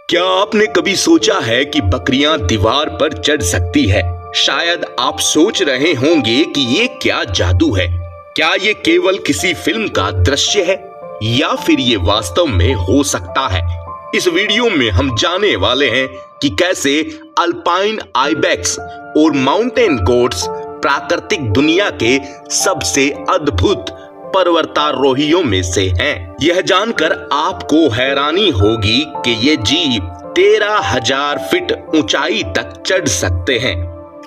क्या आपने कभी सोचा है कि बकरियां दीवार पर चढ़ सकती है? शायद आप सोच रहे होंगे कि ये क्या जादू है। क्या ये केवल किसी फिल्म का दृश्य है या फिर ये वास्तव में हो सकता है? इस वीडियो में हम जानने वाले हैं कि कैसे अल्पाइन आइबेक्स और माउंटेन गोट्स प्राकृतिक दुनिया के सबसे अद्भुत पर्वतारोहियों में से हैं। यह जानकर आपको हैरानी होगी कि ये जीव 13,000 फीट ऊंचाई तक चढ़ सकते हैं,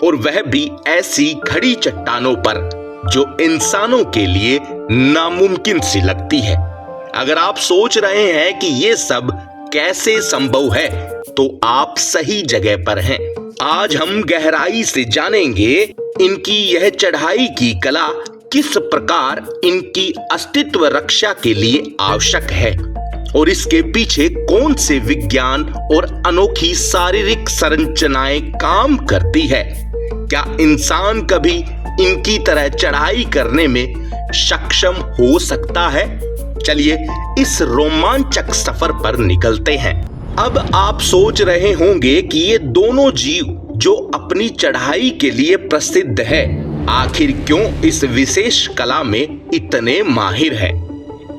और वह भी ऐसी खड़ी चट्टानों पर जो इंसानों के लिए नामुमकिन सी लगती है। अगर आप सोच रहे हैं कि ये सब कैसे संभव है, तो आप सही जगह पर हैं। आज हम गहराई से जानेंगे इनकी यह चढ़ाई की कला किस प्रकार इनकी अस्तित्व रक्षा के लिए आवश्यक है, और इसके पीछे कौन से विज्ञान और अनोखी शारीरिक संरचनाएं काम करती है। क्या इंसान कभी इनकी तरह चढ़ाई करने में सक्षम हो सकता है? चलिए इस रोमांचक सफर पर निकलते हैं। अब आप सोच रहे होंगे कि ये दोनों जीव जो अपनी चढ़ाई के लिए प्रसिद्ध है, आखिर क्यों इस विशेष कला में इतने माहिर है।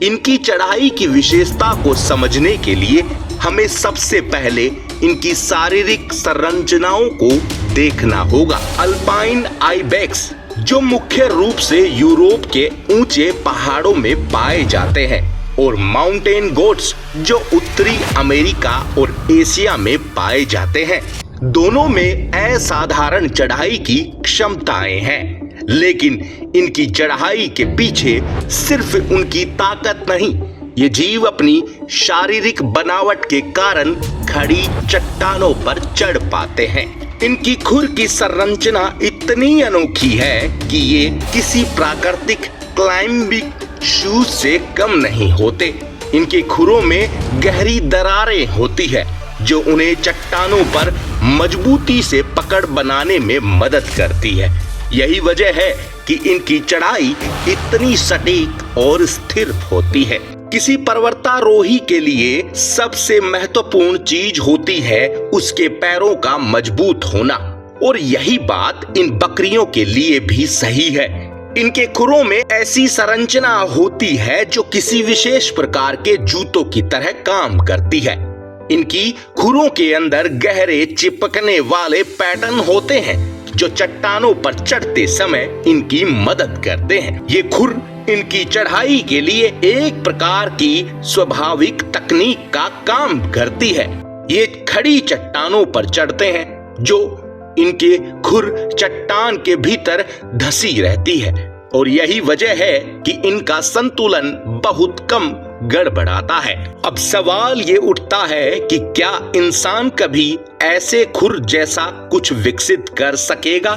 इनकी चढ़ाई की विशेषता को समझने के लिए हमें सबसे पहले इनकी शारीरिक संरचनाओं को देखना होगा। अल्पाइन आइबेक्स जो मुख्य रूप से यूरोप के ऊंचे पहाड़ों में पाए जाते हैं, और माउंटेन गोट्स जो उत्तरी अमेरिका और एशिया में पाए जाते हैं, दोनों में असाधारण चढ़ाई की क्षमताएं हैं। लेकिन इनकी चढ़ाई के पीछे सिर्फ उनकी ताकत नहीं, ये जीव अपनी शारीरिक बनावट के कारण खड़ी चट्टानों पर चढ़ पाते हैं। इनकी खुर की संरचना इतनी अनोखी है कि ये किसी प्राकृतिक क्लाइंबिंग शूज से कम नहीं होते। इनके खुरों में गहरी दरारें होती है जो उन्हें चट्टानों पर मजबूती से पकड़ बनाने में मदद करती है। यही वजह है कि इनकी चढ़ाई इतनी सटीक और स्थिर होती है। किसी पर्वतारोही के लिए सबसे महत्वपूर्ण चीज होती है उसके पैरों का मजबूत होना, और यही बात इन बकरियों के लिए भी सही है। इनके खुरों में ऐसी संरचना होती है जो किसी विशेष प्रकार के जूतों की तरह काम करती है। इनकी खुरों के अंदर गहरे चिपकने वाले पैटर्न होते हैं जो चट्टानों पर चढ़ते समय इनकी मदद करते हैं। ये खुर इनकी चढ़ाई के लिए एक प्रकार की स्वाभाविक तकनीक का काम करती है। ये खड़ी चट्टानों पर चढ़ते हैं जो इनके खुर चट्टान के भीतर धसी रहती है, और यही वजह है कि इनका संतुलन बहुत कम गड़बड़ाता है। अब सवाल ये उठता है कि क्या इंसान कभी ऐसे खुर जैसा कुछ विकसित कर सकेगा?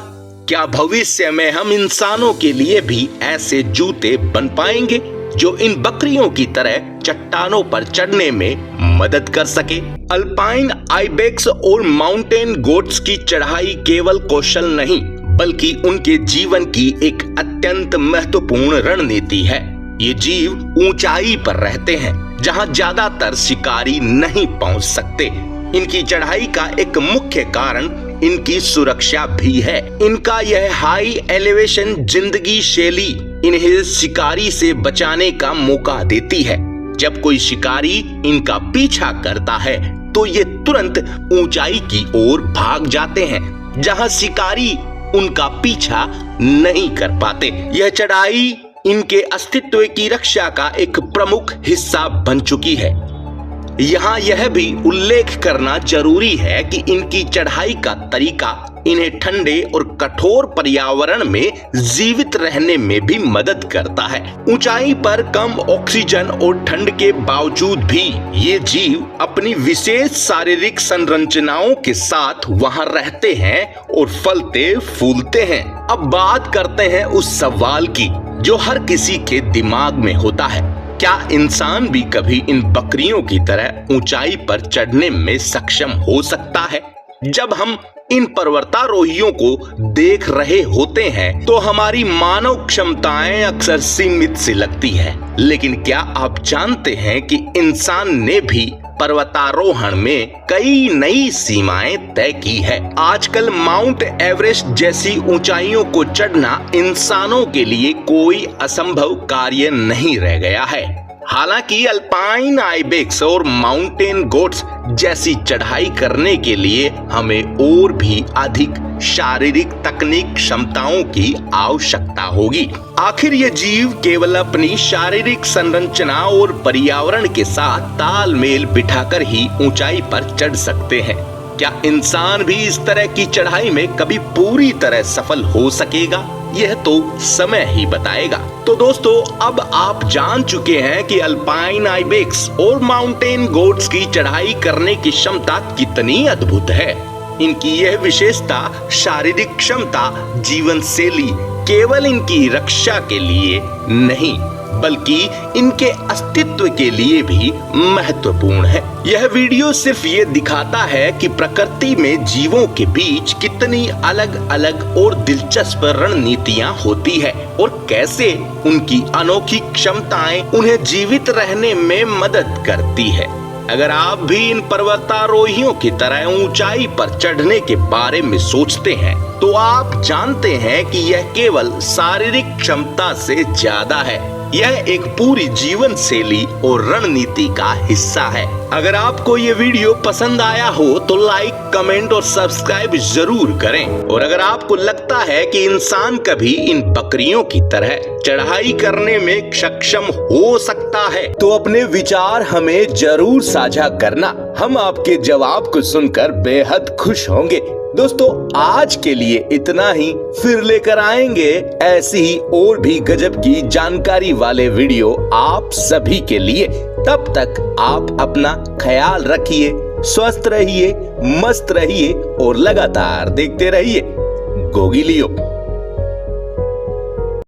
क्या भविष्य में हम इंसानों के लिए भी ऐसे जूते बन पाएंगे जो इन बकरियों की तरह चट्टानों पर चढ़ने में मदद कर सके? अल्पाइन आइबेक्स और माउंटेन गोट्स की चढ़ाई केवल कौशल नहीं, बल्कि उनके जीवन की एक अत्यंत महत्वपूर्ण रणनीति है। ये जीव ऊंचाई पर रहते हैं जहां ज्यादातर शिकारी नहीं पहुंच सकते। इनकी चढ़ाई का एक मुख्य कारण इनकी सुरक्षा भी है। इनका यह हाई एलिवेशन जिंदगी शैली इन्हें शिकारी से बचाने का मौका देती है। जब कोई शिकारी इनका पीछा करता है तो ये तुरंत ऊंचाई की ओर भाग जाते हैं जहां शिकारी उनका पीछा नहीं कर पाते। यह चढ़ाई इनके अस्तित्व की रक्षा का एक प्रमुख हिस्सा बन चुकी है। यहाँ यह भी उल्लेख करना जरूरी है कि इनकी चढ़ाई का तरीका इन्हें ठंडे और कठोर पर्यावरण में जीवित रहने में भी मदद करता है। ऊंचाई पर कम ऑक्सीजन और ठंड के बावजूद भी ये जीव अपनी विशेष शारीरिक संरचनाओं के साथ वहां रहते हैं और फलते फूलते हैं। अब बात करते हैं उस सवाल की जो हर किसी के दिमाग में होता है, क्या इंसान भी कभी इन बकरियों की तरह ऊंचाई पर चढ़ने में सक्षम हो सकता है? जब हम इन पर्वतारोहियों को देख रहे होते हैं तो हमारी मानव क्षमताएं अक्सर सीमित सी लगती है, लेकिन क्या आप जानते हैं कि इंसान ने भी पर्वतारोहण में कई नई सीमाएं तय की है। आजकल माउंट एवरेस्ट जैसी ऊंचाइयों को चढ़ना इंसानों के लिए कोई असंभव कार्य नहीं रह गया है। हालांकि अल्पाइन आइबेक्स और माउंटेन गोट्स जैसी चढ़ाई करने के लिए हमें और भी अधिक शारीरिक तकनीक क्षमताओं की आवश्यकता होगी। आखिर ये जीव केवल अपनी शारीरिक संरचना और पर्यावरण के साथ तालमेल बिठाकर ही ऊंचाई पर चढ़ सकते हैं। क्या इंसान भी इस तरह की चढ़ाई में कभी पूरी तरह सफल हो सकेगा? यह तो समय ही बताएगा। तो दोस्तों, अब आप जान चुके हैं कि अल्पाइन आइबेक्स और माउंटेन गोट्स की चढ़ाई करने की क्षमता कितनी अद्भुत है। इनकी यह विशेषता, शारीरिक क्षमता, जीवन शैली केवल इनकी रक्षा के लिए नहीं बल्कि इनके अस्तित्व के लिए भी महत्वपूर्ण है। यह वीडियो सिर्फ ये दिखाता है कि प्रकृति में जीवों के बीच कितनी अलग अलग और दिलचस्प रणनीतियां होती है और कैसे उनकी अनोखी क्षमताएं उन्हें जीवित रहने में मदद करती है। अगर आप भी इन पर्वतारोहियों की तरह ऊंचाई पर चढ़ने के बारे में सोचते हैं तो आप जानते हैं कि यह केवल शारीरिक क्षमता से ज्यादा है। यह एक पूरी जीवन शैली और रणनीति का हिस्सा है। अगर आपको ये वीडियो पसंद आया हो तो लाइक, कमेंट और सब्सक्राइब जरूर करें। और अगर आपको लगता है कि इंसान कभी इन बकरियों की तरह चढ़ाई करने में सक्षम हो सकता है तो अपने विचार हमें जरूर साझा करना। हम आपके जवाब को सुनकर बेहद खुश होंगे। दोस्तों, आज के लिए इतना ही। फिर लेकर आएंगे ऐसी ही और भी गजब की जानकारी वाले वीडियो आप सभी के लिए। तब तक आप अपना ख्याल रखिए, स्वस्थ रहिए, मस्त रहिए और लगातार देखते रहिए गोगी लियो।